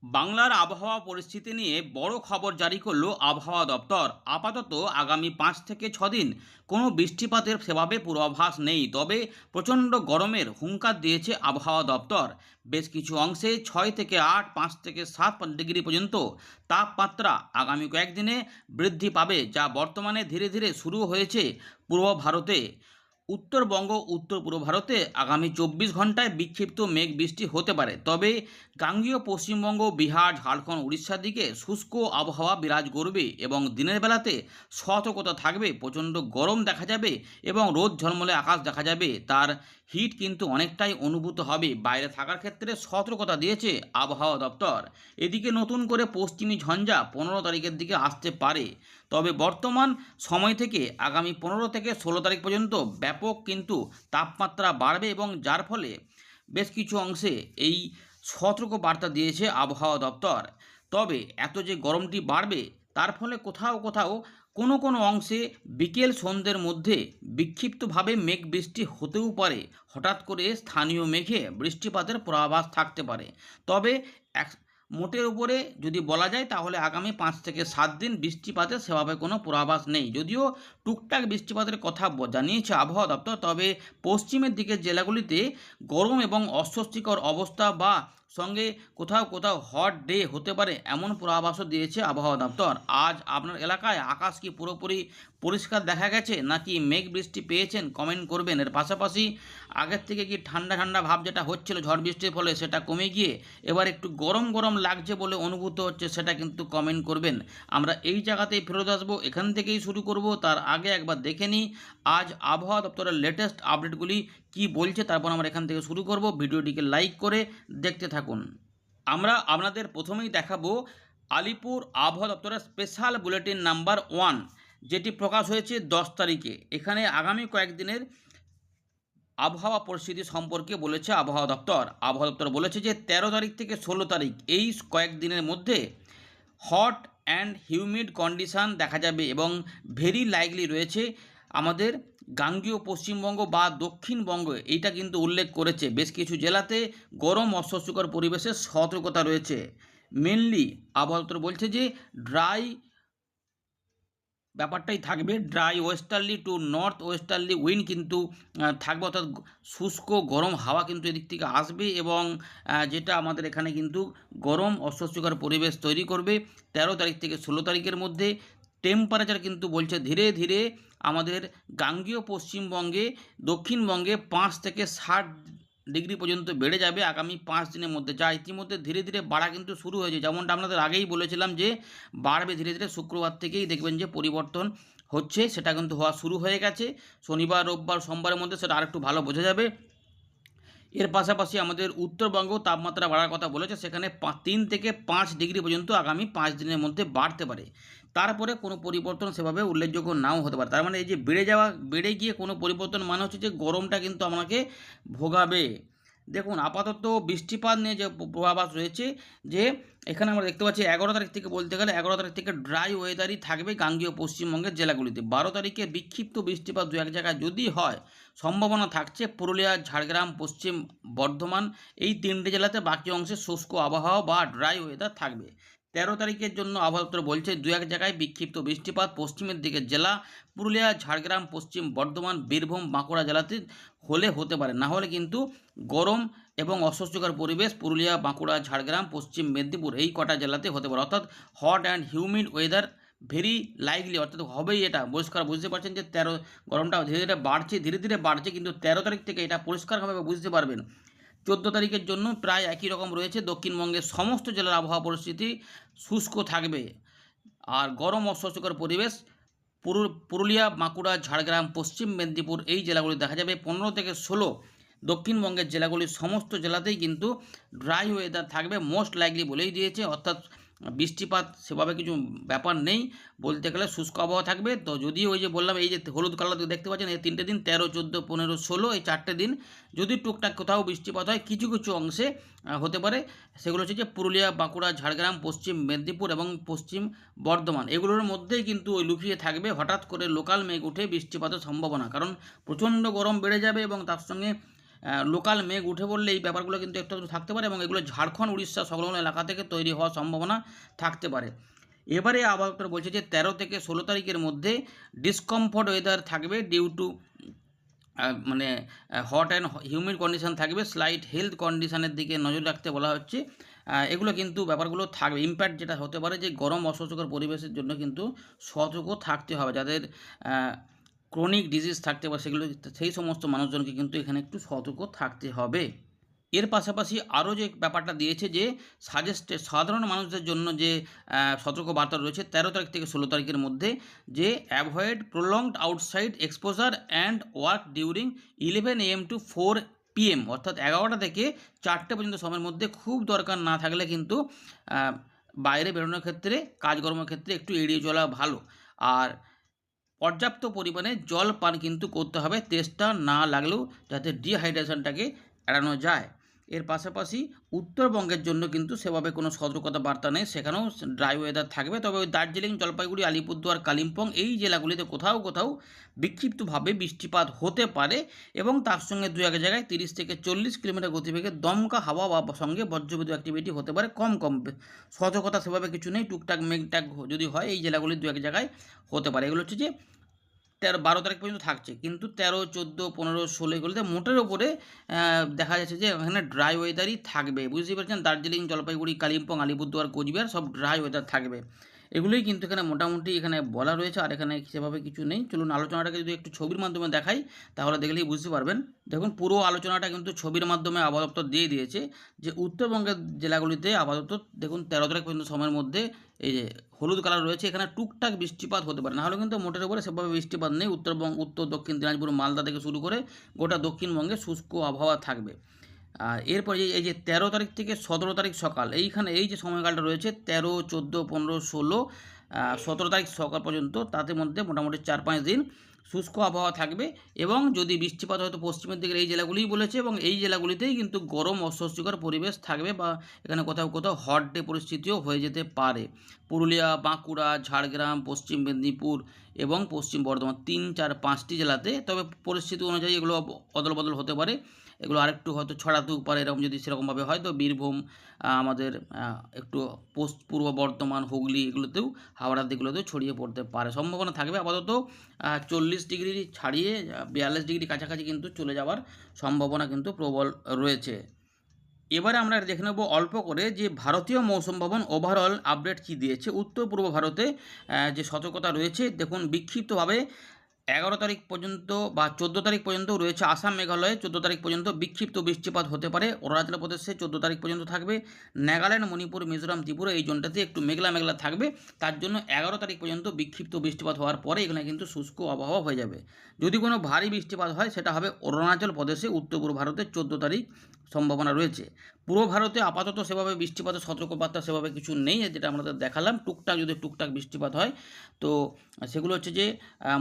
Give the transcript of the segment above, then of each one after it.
বাংলার আবহাওয়া পরিস্থিতি নিয়ে বড় খবর জারি করল আবহাওয়া দপ্তর। আপাতত আগামী 5 থেকে 6 দিন কোনো বৃষ্টিপাতের সেভাবে পূর্বাভাস নেই, তবে প্রচণ্ড গরমের হুঙ্কার দিয়েছে আবহাওয়া দপ্তর। বেশ কিছু অংশে 6 থেকে 8, 5 থেকে 7 ডিগ্রি পর্যন্ত তাপমাত্রা আগামী কয়েকদিনে বৃদ্ধি পাবে, যা বর্তমানে ধীরে ধীরে শুরু হয়েছে পূর্ব ভারতে। উত্তরবঙ্গ উত্তর পূর্ব ভারতে আগামী 24 ঘন্টায় বিক্ষিপ্ত মেঘ বৃষ্টি হতে পারে, তবে গাঙ্গেয় পশ্চিমবঙ্গ, বিহার, ঝাড়খণ্ড, উড়িষ্যার দিকে শুষ্ক আবহাওয়া বিরাজ করবে এবং দিনের বেলাতে সতর্কতা থাকবে। প্রচণ্ড গরম দেখা যাবে এবং রোদ ঝলমলে আকাশ দেখা যাবে। তার হিট কিন্তু অনেকটাই অনুভূত হবে। বাইরে থাকার ক্ষেত্রে সতর্কতা দিয়েছে আবহাওয়া দপ্তর। এদিকে নতুন করে পশ্চিমী ঝঞ্ঝা 15 তারিখের দিকে আসতে পারে, তবে বর্তমান সময় থেকে আগামী 15 থেকে 16 তারিখ পর্যন্ত ব্যাপক কিন্তু তাপমাত্রা বাড়বে এবং যার ফলে বেশ কিছু অংশে এই সতর্ক বার্তা দিয়েছে আবহাওয়া দপ্তর। তবে এত যে গরমটি বাড়বে, তার ফলে কোথাও কোথাও কোনো কোনো অংশে বিকেল সন্ধ্যের মধ্যে বিক্ষিপ্তভাবে মেঘ বৃষ্টি হতেও পারে। হঠাৎ করে স্থানীয় মেঘে বৃষ্টিপাতের পূর্বাভাস থাকতে পারে। তবে এক মোটের উপরে যদি বলা যায় তাহলে আগামী 5 থেকে 7 দিন বৃষ্টিপাতের সেভাবে কোনো পূর্বাভাস নেই। যদিও টুকটাক বৃষ্টিপাতের কথা জানিয়েছে আবহাওয়া দপ্তর, তবে পশ্চিমের দিকের জেলাগুলিতে গরম এবং অস্বস্তিকর অবস্থা বা সঙ্গে কোথাও কোথাও হট ডে হতে পারে এমন পূর্বাভাসও দিয়েছে আবহাওয়া দপ্তর। আজ আপনার এলাকায় আকাশ কি পুরোপুরি পরিষ্কার দেখা গেছে নাকি মেঘ বৃষ্টি পেয়েছেন, কমেন্ট করবেন। এর পাশাপাশি আগের থেকে কি ঠান্ডা ঠান্ডা ভাব যেটা হচ্ছিল ঝড় বৃষ্টির ফলে সেটা কমে গিয়ে এবার একটু গরম গরম লাগছে বলে অনুভূত হচ্ছে, সেটা কিন্তু কমেন্ট করবেন। আমরা এই জায়গাতেই ফেরত আসবো, এখান থেকেই শুরু করব। তার আগে একবার দেখে নিই আজ আবহাওয়া দপ্তরের লেটেস্ট আপডেটগুলি কি বলছে, তারপর আমরা এখান থেকে শুরু করব। ভিডিওটিকে লাইক করে দেখতে থাকুন। আমরা আপনাদের প্রথমেই দেখাবো আলিপুর আবহাওয়া দপ্তরের স্পেশাল বুলেটিন নাম্বার 1, যেটি প্রকাশ হয়েছে 10 তারিখে। এখানে আগামী কয়েকদিনের আবহাওয়া পরিস্থিতি সম্পর্কে বলেছে আবহাওয়া দপ্তর। আবহাওয়া দপ্তর বলেছে যে 13 তারিখ থেকে 16 তারিখ এই কয়েকদিনের মধ্যে হট অ্যান্ড হিউমিড কন্ডিশান দেখা যাবে এবং ভেরি লাইকলি রয়েছে আমাদের গাঙ্গেয় পশ্চিমবঙ্গ বা দক্ষিণবঙ্গ। এইটা কিন্তু উল্লেখ করেছে। বেশ কিছু জেলাতে গরম অস্বস্তিকর পরিবেশের সতর্কতা রয়েছে। মেনলি আবহাওয়া দপ্তর বলছে যে ড্রাই ব্যাপারটাই থাকবে। Dry westerly to north westerly wind কিন্তু থাকবে, অর্থাৎ শুষ্ক গরম হাওয়া কিন্তু এদিক থেকে আসবে এবং যেটা আমাদের এখানে কিন্তু গরম অস্বস্তিকর পরিবেশ তৈরি করবে। 13 তারিখ থেকে 16 তারিখের মধ্যে টেম্পারেচার কিন্তু বলছে ধীরে ধীরে আমাদের গাঙ্গেয় পশ্চিমবঙ্গে, দক্ষিণবঙ্গে 5 থেকে 7 ডিগ্রি পর্যন্ত বেড়ে যাবে আগামী 5 দিনের মধ্যে, যা ইতিমধ্যে ধীরে ধীরে বাড়া কিন্তু শুরু হয়েছে। যেমনটা আপনাদের আগেই বলেছিলাম যে বাড়বে ধীরে ধীরে। শুক্রবার থেকেই দেখবেন যে পরিবর্তন হচ্ছে, সেটা কিন্তু হওয়া শুরু হয়ে গেছে। শনিবার, রোববার, সোমবারের মধ্যে সেটা আরেকটু ভালো বোঝা যাবে। এর পাশাপাশি আমাদের উত্তরবঙ্গেও তাপমাত্রা বাড়ার কথা বলেছে, সেখানে 3 থেকে 5 ডিগ্রি পর্যন্ত আগামী 5 দিনের মধ্যে বাড়তে পারে। তারপরে কোনো পরিবর্তন সেভাবে উল্লেখযোগ্য নাও হতে পারে। তার মানে এই যে বেড়ে গিয়ে কোনো পরিবর্তন মানে হচ্ছে যে গরমটা কিন্তু আমাকে ভোগাবে। দেখুন আপাতত বৃষ্টিপাত নিয়ে যে পূর্বাভাস রয়েছে, যে এখানে আমরা দেখতে পাচ্ছি 11 তারিখ থেকে, বলতে গেলে 11 তারিখ থেকে ড্রাই ওয়েদারই থাকবে গাঙ্গেয় পশ্চিমবঙ্গের জেলাগুলিতে। 12 তারিখে বিক্ষিপ্ত বৃষ্টিপাত দু এক জায়গায় যদি হয় সম্ভাবনা থাকছে পুরুলিয়া, ঝাড়গ্রাম, পশ্চিম বর্ধমান এই 3টে জেলাতে। বাকি অংশে শুষ্ক আবহাওয়া বা ড্রাই ওয়েদার থাকবে। 13 তারিখের জন্য আবহাওয়া দপ্তর বলছে দু এক জায়গায় বিক্ষিপ্ত বৃষ্টিপাত পশ্চিমের দিকের জেলা পুরুলিয়া, ঝাড়গ্রাম, পশ্চিম বর্ধমান, বীরভূম, বাঁকুড়া জেলাতে হতে পারে। না হলে কিন্তু গরম এবং অস্বস্তিকর পরিবেশ পুরুলিয়া, বাঁকুড়া, ঝাড়গ্রাম, পশ্চিম মেদিনীপুর এই কটা জেলাতে হতে পারে। অর্থাৎ hot and humid weather very likely, অর্থাৎ হবেই। এটা পরিষ্কার বুঝতে পারছেন যে গরমটা ধীরে ধীরে বাড়ছে, কিন্তু 13 তারিখ থেকে এটা পরিষ্কারভাবে বুঝতে পারবেন। 14 তারিখের জন্য প্রায় একই রকম রয়েছে। দক্ষিণবঙ্গের সমস্ত জেলার আবহাওয়া পরিস্থিতি শুষ্ক থাকবে আর গরম অস্বস্তিকর পরিবেশ পুরুলিয়া, বাঁকুড়া, ঝাড়গ্রাম, পশ্চিম মেদিনীপুর এই জেলাগুলি দেখা যাবে। 15 থেকে 16 দক্ষিণবঙ্গের জেলাগুলির সমস্ত জেলাতেই কিন্তু ড্রাই ওয়েদার থাকবে মোস্ট লাইকলি বলেই দিয়েছে। অর্থাৎ বৃষ্টিপাত সেভাবে কিছু ব্যাপার নেই, বলতে গেলে শুষ্ক আবহাওয়া থাকবে। তো যদি ওই যে বললাম এই যে হলুদ কালার দেখতে পাচ্ছেন এই 3টে দিন 13, 14, 15, 16 এই 4টে দিন যদি টুকটাক কোথাও বৃষ্টিপাত হয় কিছু কিছু অংশে হতে পারে। সেগুলো হচ্ছে যে পুরুলিয়া, বাঁকুড়া, ঝাড়গ্রাম, পশ্চিম মেদিনীপুর এবং পশ্চিম বর্ধমান এগুলোর মধ্যেই কিন্তু ওই লুকিয়ে থাকবে হঠাৎ করে লোকাল মেঘ উঠে বৃষ্টিপাতের সম্ভাবনা। কারণ প্রচণ্ড গরম বেড়ে যাবে এবং তার সঙ্গে লোকাল মেঘ উঠে পড়লে এই ব্যাপারগুলো কিন্তু একটু একটু থাকতে পারে এবং এগুলো ঝাড়খণ্ড উড়িষ্যা সংলগ্ন এলাকা থেকে তৈরি হওয়ার সম্ভাবনা থাকতে পারে। এবারে আবহাওয়া দপ্তর বলছে যে 13 থেকে 16 তারিখের মধ্যে ডিসকমফর্ট ওয়েদার থাকবে ডিউ টু মানে হট অ্যান্ড হিউমিড কন্ডিশন থাকবে, স্লাইট হেলথ কন্ডিশনের দিকে নজর রাখতে বলা হচ্ছে। এগুলো কিন্তু ব্যাপারগুলো থাকবে। ইম্প্যাক্ট যেটা হতে পারে যে গরম অস্বস্তিকর পরিবেশের জন্য কিন্তু সতর্ক থাকতে হবে। যাদের ক্রনিক ডিজিজ থাকতে পারে সেগুলো, সেই সমস্ত মানুষজনকে কিন্তু এখানে একটু সতর্ক থাকতে হবে। এর পাশাপাশি আরও যে ব্যাপারটা দিয়েছে যে সাধারণ মানুষদের জন্য যে সতর্কবার্তা রয়েছে 13 তারিখ থেকে 16 তারিখের মধ্যে, যে avoid prolonged outside exposure and work during 11 AM to 4 PM, অর্থাৎ 11টা থেকে 4টে পর্যন্ত সময়ের মধ্যে খুব দরকার না থাকলে কিন্তু বাইরে বেরোনোর ক্ষেত্রে, কাজকর্মের ক্ষেত্রে একটু এড়িয়ে চলা ভালো। আর পর্যাপ্ত পরিমাণে জল পান কিন্তু করতে হবে, তেষ্টা না লাগলেও, যাতে ডিহাইড্রেশনটাকে এড়ানো যায়। এর পাশাপাশি উত্তরবঙ্গের জন্য কিন্তু সেভাবে কোনো সতর্কতা বার্তা নেই, সেখানেও ড্রাই ওয়েদার থাকবে। তবে ওই দার্জিলিং, জলপাইগুড়ি, আলিপুরদুয়ার, কালিম্পং এই জেলাগুলিতে কোথাও কোথাও বিক্ষিপ্তভাবে বৃষ্টিপাত হতে পারে এবং তার সঙ্গে দু এক জায়গায় 30 থেকে 40 কিলোমিটার গতিবেগে দমকা হাওয়া বা সঙ্গে বজ্রবিদ্যুৎ অ্যাক্টিভিটি হতে পারে। কম সতর্কতা সেভাবে কিছু নেই, টুকটাক মেঘটাক যদি হয় এই জেলাগুলির দু এক জায়গায় হতে পারে। এগুলো হচ্ছে যে 12 তারিখ পর্যন্ত থাকছে, কিন্তু 13, 14, 15, 16 এগুলোতে মোটের ওপরে দেখা যাচ্ছে যে এখানে ড্রাই ওয়েদারই থাকবে। বুঝতেই পারছেন, দার্জিলিং, জলপাইগুড়ি, কালিম্পং, আলিপুরদুয়ার, কোচবিহার সব ড্রাই ওয়েদার থাকবে। এগুলোই কিন্তু এখানে মোটামুটি এখানে বলা রয়েছে, আর এখানে সেভাবে কিছু নেই। চলুন আলোচনাটাকে যদি একটু ছবির মাধ্যমে দেখাই তাহলে দেখলেই বুঝতে পারবেন। দেখুন পুরো আলোচনাটা কিন্তু ছবির মাধ্যমে আবহাওয়া দপ্তর দিয়ে দিয়েছে যে উত্তরবঙ্গের জেলাগুলিতে আবহাওয়া দপ্তর দেখুন 13 তারিখ পর্যন্ত সময়ের মধ্যে এই যে হলুদ কালার রয়েছে, এখানে টুকটাক বৃষ্টিপাত হতে পারে, নাহলে কিন্তু মোটের উপরে সেভাবে বৃষ্টিপাত নেই। উত্তর দক্ষিণ দিনাজপুর, মালদা থেকে শুরু করে গোটা দক্ষিণবঙ্গে শুষ্ক আবহাওয়া থাকবে। আর এরপরে এই যে 13 তারিখ থেকে 17 তারিখ সকাল, এইখানে এই যে সময়কালটা রয়েছে 13, 14, 15, 16, 17 তারিখ সকাল পর্যন্ত, তাদের মধ্যে মোটামুটি 4-5 দিন শুষ্ক আবহাওয়া থাকবে এবং যদি বৃষ্টিপাত হয়তো পশ্চিমের দিকের এই জেলাগুলিই বলেছে এবং এই জেলাগুলিতেই কিন্তু গরম অস্বস্তিকর পরিবেশ থাকবে বা এখানে কোথাও কোথাও হট ডে পরিস্থিতিও হয়ে যেতে পারে। পুরুলিয়া, বাঁকুড়া, ঝাড়গ্রাম, পশ্চিম মেদিনীপুর এবং পশ্চিম বর্ধমান 3, 4, 5টি জেলাতে, তবে পরিস্থিতি অনুযায়ী এগুলো অদল বদল হতে পারে, এগুলো আরেকটু হয়তো ছড়াতেও পারে। এরকম যদি সেরকমভাবে হয় তো বীরভূম, আমাদের একটু পূর্ব বর্ধমান, হুগলি এগুলোতেও, হাওড়ার দিকগুলোতেও ছড়িয়ে পড়তে পারে, সম্ভাবনা থাকবে। আপাতত 40 ডিগ্রি ছাড়িয়ে 42 ডিগ্রি কাছাকাছি কিন্তু চলে যাওয়ার সম্ভাবনা কিন্তু প্রবল রয়েছে। এবারে আমরা দেখে নেব অল্প করে যে ভারতীয় মৌসুম ভবন ওভারঅল আপডেট কী দিয়েছে। উত্তর পূর্ব ভারতে যে সতর্কতা রয়েছে, দেখুন বিক্ষিপ্তভাবে 11 তারিখ পর্যন্ত বা 14 তারিখ পর্যন্ত রয়েছে আসাম, মেঘালয়ে 14 তারিখ পর্যন্ত বিক্ষিপ্ত বৃষ্টিপাত হতে পারে। অরুণাচল প্রদেশে 14 তারিখ পর্যন্ত থাকবে। নাগাল্যান্ড, মণিপুর, মিজোরাম, ত্রিপুরা এই জোনটাতে একটু মেঘলা মেঘলা থাকবে, তার জন্য 11 তারিখ পর্যন্ত বিক্ষিপ্ত বৃষ্টিপাত হওয়ার পরে এখানে কিন্তু শুষ্ক আবহাওয়া হয়ে যাবে। যদি কোনো ভারী বৃষ্টিপাত হয় সেটা হবে অরুণাচল প্রদেশে, উত্তর পূর্ব ভারতে 14 তারিখ সম্ভাবনা রয়েছে। পূর্ব ভারতে আপাতত সেভাবে বৃষ্টিপাতের সতর্কবার্তা সেভাবে কিছু নেই, যেটা আমাদের দেখালাম। টুকটাক যদি টুকটাক বৃষ্টিপাত হয় তো সেগুলো হচ্ছে যে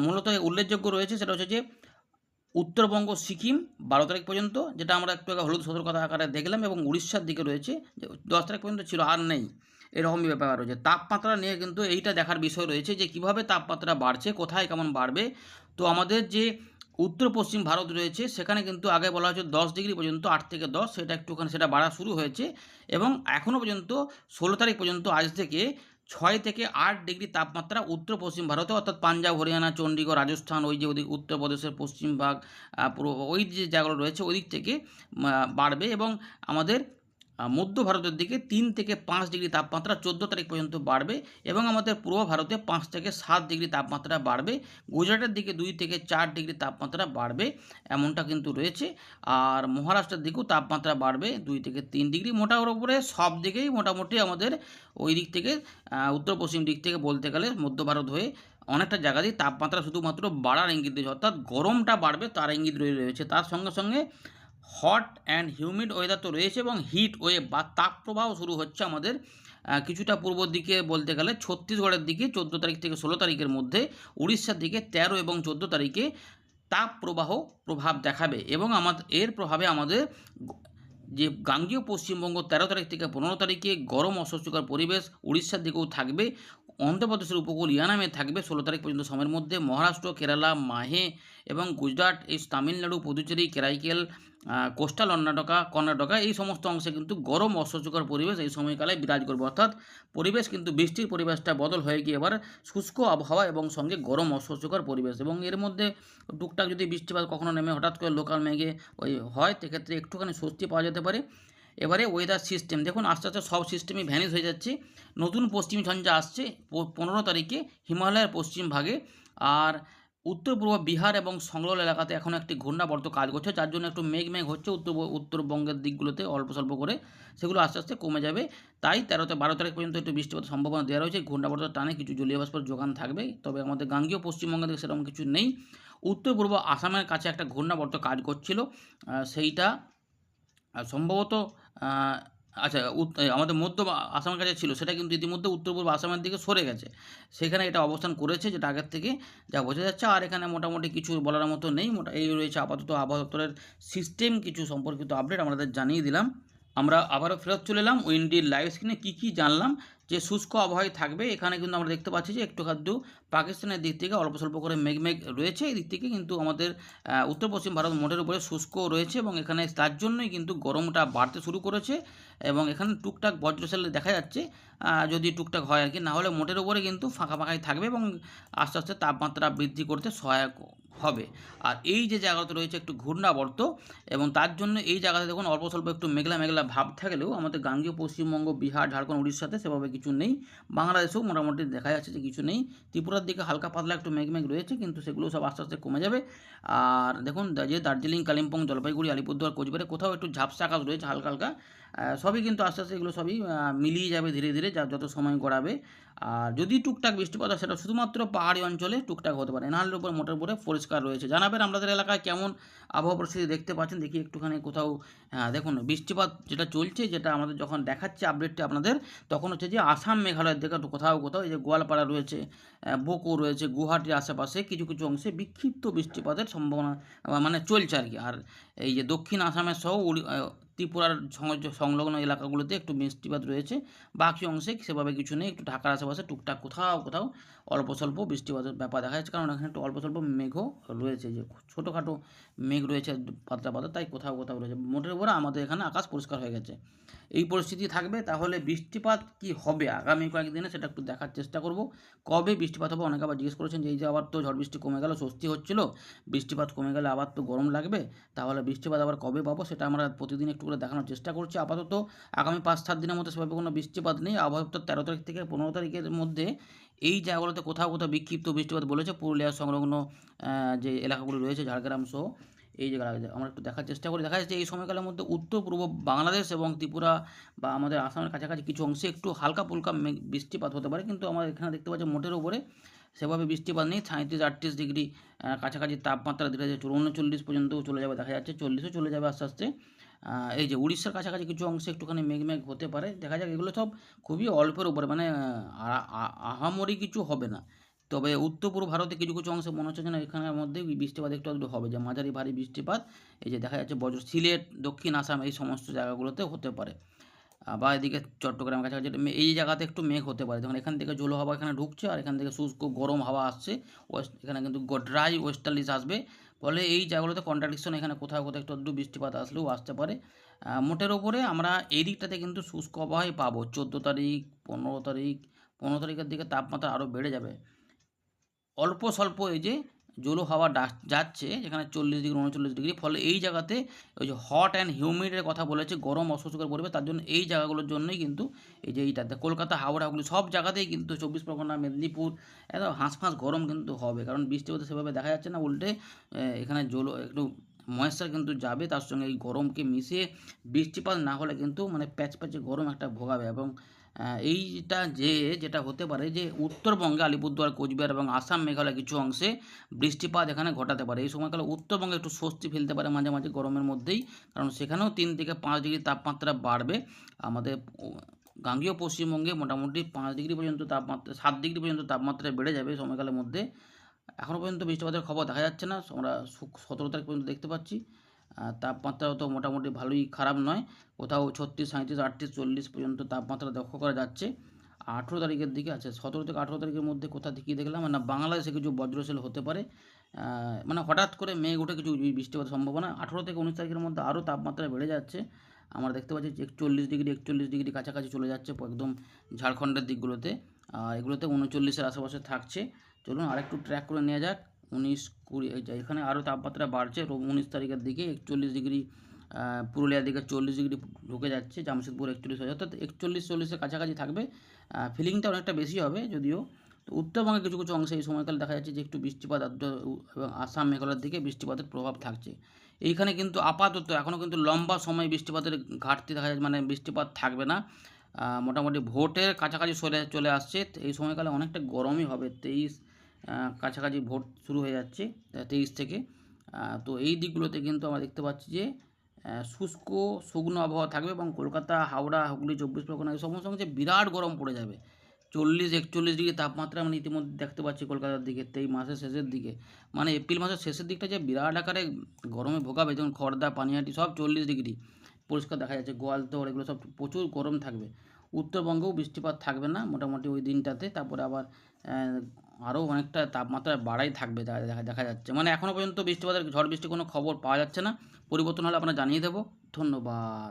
মূলত উল্লেখযোগ্য রয়েছে, সেটা হচ্ছে যে উত্তরবঙ্গ, সিকিম 12 তারিখ পর্যন্ত, যেটা আমরা একটু আগে হলুদ সতর্কতা আকারে দেখলাম, এবং উড়িষ্যার দিকে রয়েছে যে 10 তারিখ পর্যন্ত ছিল, আর নেই, এরকমই ব্যাপার রয়েছে। তাপমাত্রা নিয়ে কিন্তু এইটা দেখার বিষয় রয়েছে যে কিভাবে তাপমাত্রা বাড়ছে, কোথায় কেমন বাড়বে। তো আমাদের যে উত্তর পশ্চিম ভারত রয়েছে সেখানে কিন্তু আগে বলা হচ্ছে 10 ডিগ্রি পর্যন্ত, 8 থেকে 10, সেটা একটুখানি সেটা বাড়া শুরু হয়েছে এবং এখনও পর্যন্ত 16 তারিখ পর্যন্ত আজ থেকে 6 থেকে 8 ডিগ্রি তাপমাত্রা উত্তর পশ্চিম ভারতে, অর্থাৎ পাঞ্জাব, হরিয়ানা, চণ্ডীগড়, রাজস্থান, ওই যে ওদিক উত্তরপ্রদেশের পশ্চিম ভাগ, পুরো ওই যে জায়গাগুলো রয়েছে ওই দিক থেকে বাড়বে এবং আমাদের মধ্য ভারতের দিকে 3 থেকে 5 ডিগ্রি তাপমাত্রা 14 তারিখ পর্যন্ত বাড়বে এবং আমাদের পূর্ব ভারতে 5 থেকে 7 ডিগ্রি তাপমাত্রা বাড়বে। গুজরাটের দিকে 2 থেকে 4 ডিগ্রি তাপমাত্রা বাড়বে, এমনটা কিন্তু রয়েছে। আর মহারাষ্ট্রের দিকেও তাপমাত্রা বাড়বে 2 থেকে 3 ডিগ্রি। মোটার উপরে সব দিকেই মোটামুটি আমাদের ওই দিক থেকে উত্তর পশ্চিম দিক থেকে বলতে গেলে মধ্য ভারত হয়ে অনেকটা জায়গাতেই তাপমাত্রা শুধুমাত্র বাড়ার ইঙ্গিত দিয়েছে, অর্থাৎ গরমটা বাড়বে তার ইঙ্গিত রয়েছে। তার সঙ্গে সঙ্গে হট অ্যান্ড হিউমিড ওয়েদার তো রয়েছে এবং হিট ওয়েভ বা তাপপ্রবাহ শুরু হচ্ছে আমাদের কিছুটা পূর্ব দিকে বলতে গেলে ছত্তিশগড়ের দিকে 14 তারিখ থেকে 16 তারিখের মধ্যে, উড়িষ্যার দিকে 13 এবং 14 তারিখে তাপপ্রবাহ প্রভাব দেখাবে এবং এর প্রভাবে আমাদের যে গাঙ্গেয় পশ্চিমবঙ্গ 13 তারিখ থেকে 15 তারিখে গরম অস্বস্তিকর পরিবেশ উড়িষ্যার দিকেও থাকবে। অন্ধ্রপ্রদেশের উপকূল ইয়ানামে থাকবে 16 তারিখ পর্যন্ত সময়ের মধ্যে। মহারাষ্ট্র, কেরালা, মাহে এবং গুজরাট, এই তামিলনাড়ু, পুদুচেরি, কেরাইকেল, কোস্টাল কর্ণাটকা এই সমস্ত অংশে কিন্তু গরম অসহ্যকর পরিবেশ এই সময়কালে বিরাজ করবে। অর্থাৎ পরিবেশ কিন্তু বৃষ্টির পরিবেশটা বদল হয়ে গিয়ে এবার শুষ্ক আবহাওয়া এবং সঙ্গে গরম অসহ্যকর পরিবেশ, এবং এর মধ্যে টুকটাক যদি বৃষ্টিপাত কখনো নেমে হঠাৎ করে লোকাল মেঘে হয়, সেক্ষেত্রে একটুখানি স্বস্তি পাওয়া যেতে পারে। এবারে ওয়েদার সিস্টেম দেখুন, আস্তে আস্তে সব সিস্টেমই ভ্যানিশ হয়ে যাচ্ছে। নতুন পশ্চিমী ঝঞ্ঝা আসছে 15 তারিখে হিমালয়ের পশ্চিম ভাগে, আর উত্তর পূর্ব বিহার এবং সংলগ্ন এলাকাতে এখন একটি ঘূর্ণাবর্ত কাজ করছে, যার জন্য একটু মেঘ হচ্ছে উত্তরবঙ্গের দিকগুলোতে অল্প স্বল্প করে, সেগুলো আস্তে আস্তে কমে যাবে। তাই 12 তারিখ পর্যন্ত একটু বৃষ্টিপাতের সম্ভাবনা দেওয়া রয়েছে। ঘূর্ণাবর্তের টানে কিছু জলীয় বাষ্পের যোগান থাকবে, তবে আমাদের গাঙ্গেয় পশ্চিমবঙ্গের দিকে সেরকম কিছু নেই। উত্তর পূর্ব আসামের কাছে একটা ঘূর্ণাবর্ত কাজ করছিল, সেইটা সম্ভবত আচ্ছা আমাদের মধ্য আসামের কাছে ছিল, সেটা কিন্তু ইতিমধ্যে উত্তর পূর্ব আসামের দিকে সরে গেছে, সেখানে এটা অবস্থান করেছে, যেটা আগের থেকে যা বোঝা যাচ্ছে। আর এখানে মোটামুটি কিছু বলার মতো নেই। এই রয়েছে আপাতত আবহাওয়া দপ্তরের সিস্টেম কিছু সম্পর্কিত আপডেট আমাদের জানিয়ে দিলাম। আমরা আবারও ফেরত চলে এলাম উইন্ডির লাইভ স্ক্রিনে। কী জানলাম, যে শুষ্ক আবহাওয়ায় থাকবে। এখানে কিন্তু আমরা দেখতে পাচ্ছি যে একটু খাদ্য পাকিস্তানের দিক থেকে অল্প স্বল্প করে মেঘ রয়েছে, এই দিক থেকে কিন্তু আমাদের উত্তর পশ্চিম ভারত মোটের উপরে শুষ্ক রয়েছে, এবং এখানে তার জন্যই কিন্তু গরমটা বাড়তে শুরু করেছে, এবং এখানে টুকটাক বজ্রশাল দেখা যাচ্ছে, যদি টুকটাক হয় আর কি, না হলে মোটের উপরে কিন্তু ফাঁকাই থাকবে, এবং আস্তে আস্তে তাপমাত্রা বৃদ্ধি করতে সহায়ক হবে। আর এই যে জায়গাতে রয়েছে একটু ঘূর্ণাবর্ত, এবং তার জন্য এই জায়গাতে দেখুন অল্প স্বল্প একটু মেঘলা ভাব থাকলেও আমাদের গাঙ্গেয় পশ্চিমবঙ্গ, বিহার, ঝাড়খণ্ড, উড়িষ্যাতে সেভাবে কিছু নেই। বাংলাদেশেও মোটামুটি দেখা যাচ্ছে যে কিছু নেই। ত্রিপুরার দিকে হালকা পাতলা একটু মেঘ রয়েছে, কিন্তু সেগুলো সব আস্তে আস্তে কমে যাবে। আর দেখুন যে দার্জিলিং, কালিম্পং, জলপাইগুড়ি, আলিপুরদুয়ার, কোচবিহারে কোথাও একটু ঝাপসা আকাশ রয়েছে হালকা, সবই কিন্তু আস্তে আস্তে এগুলো সবই মিলিয়ে যাবে ধীরে ধীরে যত সময় গড়াবে। আর যদি টুকটাক বৃষ্টিপাত হয়, সেটা শুধুমাত্র পাহাড়ি অঞ্চলে টুকটাক হতে পারে, নাহলে উপর মোটের উপরে পরিষ্কার রয়েছে। জানাবেন আপনাদের এলাকায় কেমন আবহাওয়া পরিস্থিতি দেখতে পাচ্ছেন, দেখি একটুখানি কোথাও। দেখুন বৃষ্টিপাত যেটা চলছে, যেটা আমাদের যখন দেখাচ্ছে আপডেটটা আপনাদের, তখন হচ্ছে যে আসাম, মেঘালয়ের দিকে কোথাও এই যে গোয়ালপাড়া রয়েছে, বোকো রয়েছে, গুয়াহাটির আশেপাশে কিছু অংশে বিক্ষিপ্ত বৃষ্টিপাতের সম্ভাবনা মানে চলছে আর কি। আর এই যে দক্ষিণ আসামের সহ ত্রিপুরার সংলগ্ন এলাকাগুলোতে একটু বৃষ্টিপাত রয়েছে, বাকি অংশে সেভাবে কিছু নেই। একটু ঢাকার আশেপাশে টুকটাক কোথাও অল্প স্বল্প বৃষ্টিপাতের ব্যাপার দেখা যাচ্ছে, কারণ এখানে একটু অল্প স্বল্প মেঘও রয়েছে, যে ছোটোখাটো মেঘ রয়েছে পাতলা, তাই কোথাও রয়েছে। মোটের উপরে আমাদের এখানে আকাশ পরিষ্কার হয়ে গেছে। এই পরিস্থিতি থাকবে। তাহলে বৃষ্টিপাত কি হবে আগামী কয়েকদিনে, সেটা একটু দেখার চেষ্টা করব। কবে বৃষ্টিপাত হবে, অনেকে আবার জিজ্ঞেস করেছেন যে এই যে আবার তো ঝড় বৃষ্টি কমে গেল, স্বস্তি হচ্ছিল, বৃষ্টিপাত কমে গেলে আবার তো গরম লাগবে, তাহলে বৃষ্টিপাত আবার কবে পাবো, সেটা আমরা প্রতিদিন একটু করে দেখানোর চেষ্টা করছি। আপাতত আগামী 5-7 দিনের মধ্যে সেভাবে কোনো বৃষ্টিপাত নেই। আবহাওয়া দপ্তর 13 তারিখ থেকে 15 তারিখের মধ্যে এই জায়গাগুলোতে কোথাও বিক্ষিপ্ত বৃষ্টিপাত বলেছে। পুরুলিয়া সংলগ্ন যে এলাকাগুলো রয়েছে, ঝাড়গ্রাম সহ এই জায়গাটা আমরা একটু দেখার চেষ্টা করি। দেখা যাচ্ছে এই সময়কালের মধ্যে উত্তর পূর্ব বাংলাদেশ এবং ত্রিপুরা বা আমাদের আসামের কাছাকাছি কিছু অংশে একটু হালকা পুলকা বৃষ্টিপাত হতে পারে, কিন্তু আমাদের এখানে দেখতে পাচ্ছি মোটের উপরে সেভাবে বৃষ্টিপাত নেই। 37-38 ডিগ্রি কাছাকাছি তাপমাত্রা ধীরে ধীরে 39 পর্যন্ত চলে যাবে, দেখা যাচ্ছে 40ও চলে যাবে আস্তে আস্তে। এই যে উড়িষ্যার কাছাকাছি কিছু অংশে একটুখানি মেঘ হতে পারে, দেখা যাক। এগুলো সব খুবই অল্পের উপরে, মানে আহামরি কিছু হবে না। তবে উত্তর পূর্ব ভারতে কিছু অংশে মনে হচ্ছে যেন এখানের মধ্যে বৃষ্টিপাত একটু হবে, যে মাঝারি ভারী বৃষ্টিপাত, এই যে দেখা যাচ্ছে সিলেট, দক্ষিণ আসাম এই সমস্ত জায়গাগুলোতে হতে পারে। বা এদিকে চট্টগ্রামের কাছাকাছি এই জায়গাতে একটু মেঘ হতে পারে, যখন এখান থেকে জলো হাওয়া এখানে ঢুকছে, আর এখান থেকে শুষ্ক গরম হাওয়া আসছে, এখানে কিন্তু ড্রাই ওয়েস্টার্লিস আসবে, ফলে এই জায়গাগুলোতে কন্ট্রাডিকশন, এখানে কোথাও একটু বৃষ্টিপাত আসলেও আসতে পারে। মোটের ওপরে আমরা এই দিকটাতে কিন্তু শুষ্ক আবহাওয়াই পাবো। 14 তারিখ, 15 তারিখের দিকে তাপমাত্রা আরও বেড়ে যাবে। অল্প স্বল্প এই যে জলো হাওয়া যাচ্ছে, যেখানে 40 ডিগ্রি 39 ডিগ্রি, ফলে এই জায়গাতে ওই যে হট অ্যান্ড হিউমিডের কথা বলেছে, গরম অস্বস্তিকর পড়বে, তার জন্য এই জায়গাগুলোর জন্যই কিন্তু এই যে এইটাতে কলকাতা, হাওড়া, হুগলি সব জায়গাতেই কিন্তু 24 পরগনা, মেদিনীপুর একদম হাঁসফাঁস গরম কিন্তু হবে, কারণ বৃষ্টিপাত সেভাবে দেখা যাচ্ছে না। উল্টে এখানে একটু ময়েশ্চার কিন্তু যাবে, তার সঙ্গে এই গরমকে মিশিয়ে বৃষ্টিপাত না হলে কিন্তু মানে প্যাচে গরম একটা ভোগাবে। এবং এইটা যেটা হতে পারে যে উত্তরবঙ্গে আলিপুরদুয়ার, কোচবিহার এবং আসাম, মেঘালয় কিছু অংশে বৃষ্টিপাত এখানে ঘটাতে পারে। এই সময়কালে উত্তরবঙ্গে একটু স্বস্তি ফেলতে পারে মাঝে মাঝে গরমের মধ্যেই, কারণ সেখানেও 3 থেকে 5 ডিগ্রি তাপমাত্রা বাড়বে। আমাদের গাঙ্গেয় পশ্চিমবঙ্গে মোটামুটি 5 ডিগ্রি পর্যন্ত তাপমাত্রা, 7 ডিগ্রি পর্যন্ত তাপমাত্রা বেড়ে যাবে এই সময়কালের মধ্যে। এখনও পর্যন্ত বৃষ্টিপাতের খবর দেখা যাচ্ছে না, আমরা 17 তারিখ পর্যন্ত দেখতে পাচ্ছি। তাপমাত্রাও তো মোটামুটি ভালোই খারাপ নয়, কোথাও 36, 37, 38, 40 পর্যন্ত তাপমাত্রা লক্ষ্য করা যাচ্ছে। 18 তারিখের দিকে, আচ্ছা 17 থেকে 18 তারিখের মধ্যে কোথা থেকে কী দেখলাম না, বাংলাদেশে কিছু বজ্রশীল হতে পারে। মানে হঠাৎ করে মেঘ উঠে কিছু বৃষ্টিপাতের সম্ভাবনা। 18 থেকে 19 তারিখের মধ্যে আরও তাপমাত্রা বেড়ে যাচ্ছে। আমরা দেখতে পাচ্ছি যে 41 ডিগ্রি কাছাকাছি চলে যাচ্ছে একদম ঝাড়খণ্ডের দিকগুলোতে। আর এগুলোতে 39-এর আশেপাশে থাকছে। চলুন আরেকটু ট্র্যাক করে নেওয়া যাক। 19, 20, এই যে এখানে আরও তাপমাত্রা বাড়ছে 19 তারিখের দিকে 41 ডিগ্রি, পুরুলিয়ার দিকে 40 ডিগ্রি ঢুকে যাচ্ছে, জামশেদপুর 41 হয়ে, অর্থাৎ 41-40-এর কাছাকাছি থাকবে। ফিলিংটা অনেকটা বেশি হবে যদিও। তো উত্তরবঙ্গে কিছু কিছু অংশে এই সময়কালে দেখা যাচ্ছে যে একটু বৃষ্টিপাত এবং আসাম মেঘালয়ের দিকে বৃষ্টিপাতের প্রভাব থাকছে। এইখানে কিন্তু আপাতত এখনও কিন্তু লম্বা সময় বৃষ্টিপাতের ঘাটতি দেখা যাচ্ছে, মানে বৃষ্টিপাত থাকবে না। মোটামুটি ভোটের কাছাকাছি চলে আসছে, এই সময়কালে অনেকটা গরমই হবে। 23 কাছাকাছি ভোট শুরু হয়ে যাচ্ছে 23 থেকে। তো এই দিকগুলোতে কিন্তু আমরা দেখতে পাচ্ছি যে শুষ্ক শুকনো আবহাওয়া থাকবে এবং কলকাতা, হাওড়া, হুগলি, 24 পরগনা এই সমস্ত অংশে বিরাট গরম পড়ে যাবে। 40-41 ডিগ্রি তাপমাত্রা আমরা ইতিমধ্যে দেখতে পাচ্ছি কলকাতার দিকে এই মাসের শেষের দিকে। মানে এপ্রিল মাসের শেষের দিকটা যে বিরাট আকারে গরমে ভোগাবে, যেমন খড়দা, পানিহাটি সব 40 ডিগ্রি পরিষ্কার দেখা যাচ্ছে, গোয়ালতোড় এগুলো সব প্রচুর গরম থাকবে। উত্তরবঙ্গেও বৃষ্টিপাত থাকবে না মোটামুটি ওই দিনটাতে। তারপরে আবার আরও অনেকটা তাপমাত্রা বাড়াই থাকবে দেখা যাচ্ছে। মানে এখনও পর্যন্ত বৃষ্টিপাতের ঝড় বৃষ্টির কোনো খবর পাওয়া যাচ্ছে না। পরিবর্তন হলে আপনারা জানিয়ে দেবো। ধন্যবাদ।